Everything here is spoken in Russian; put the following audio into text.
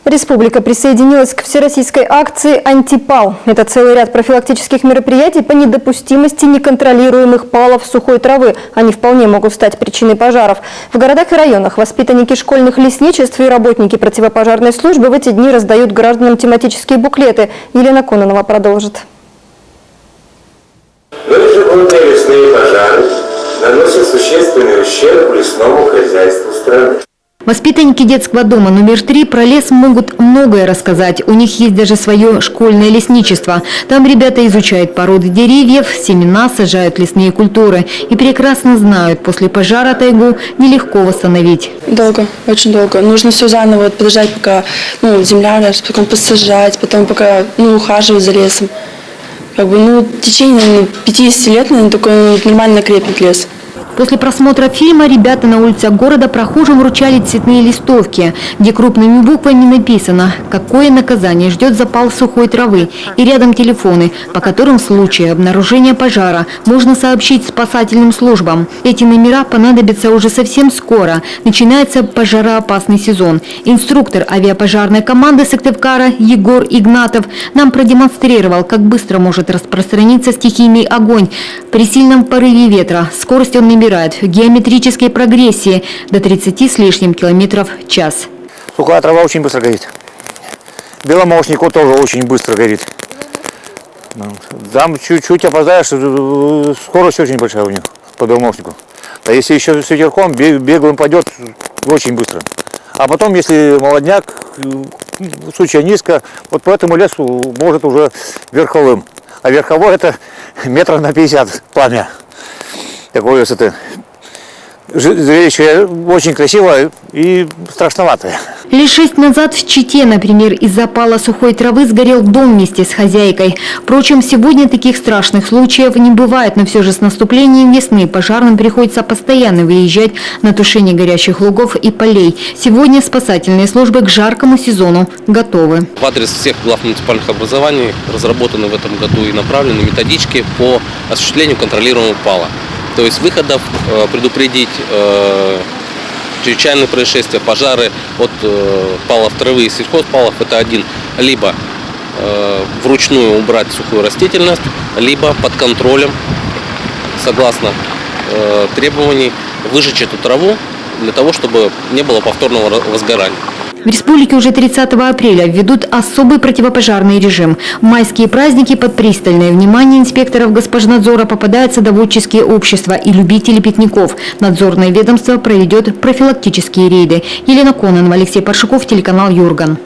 Республика присоединилась к всероссийской акции «Антипал». Это целый ряд профилактических мероприятий по недопустимости неконтролируемых палов сухой травы. Они вполне могут стать причиной пожаров. В городах и районах воспитанники школьных лесничеств и работники противопожарной службы в эти дни раздают гражданам тематические буклеты. Елена Кононова продолжит. Но ежегодные лесные пожары наносят существенный ущерб лесному хозяйству страны. Воспитанники детского дома номер 3 про лес могут многое рассказать. У них есть даже свое школьное лесничество. Там ребята изучают породы деревьев, семена, сажают лесные культуры. И прекрасно знают, после пожара тайгу нелегко восстановить. Долго, очень долго. Нужно все заново подождать, пока земля растет, потом посажать, потом пока ухаживать за лесом. В течение 50 лет, наверное, такой нормально крепнет лес. После просмотра фильма ребята на улицах города прохожим вручали цветные листовки, где крупными буквами написано, какое наказание ждет запал сухой травы, и рядом телефоны, по которым в случае обнаружения пожара можно сообщить спасательным службам. Эти номера понадобятся уже совсем скоро. Начинается пожароопасный сезон. Инструктор авиапожарной команды Сыктывкара Егор Игнатов нам продемонстрировал, как быстро может распространиться стихийный огонь. При сильном порыве ветра скорость он набирает в геометрической прогрессии до 30 с лишним километров в час. Сухая трава очень быстро горит. Беломошник тоже очень быстро горит. Там чуть-чуть опоздаешь, скорость очень большая у них по беломошнику. А если еще с ветерком, беглым пойдет, очень быстро. А потом, если молодняк, в случае низко, вот по этому лесу может уже верховым. А верховой это метров на 50 пламя. Такое высоты. Зрелище очень красивое и страшноватое. Лишь 6 назад в Чите, например, из-за пала сухой травы сгорел дом вместе с хозяйкой. Впрочем, сегодня таких страшных случаев не бывает, но все же с наступлением весны пожарным приходится постоянно выезжать на тушение горящих лугов и полей. Сегодня спасательные службы к жаркому сезону готовы. В адрес всех глав муниципальных образований разработаны в этом году и направлены методички по осуществлению контролируемого пала. То есть выходов предупредить чрезвычайные происшествия, пожары от палов травы и сельхозпалов – это один. Либо вручную убрать сухую растительность, либо под контролем, согласно требований, выжечь эту траву для того, чтобы не было повторного возгорания. В республике уже 30 апреля введут особый противопожарный режим. В майские праздники под пристальное внимание инспекторов Госпожнадзора попадают садоводческие общества и любители пикников. Надзорное ведомство проведет профилактические рейды. Елена Кононова, Алексей Паршаков, телеканал Юрган.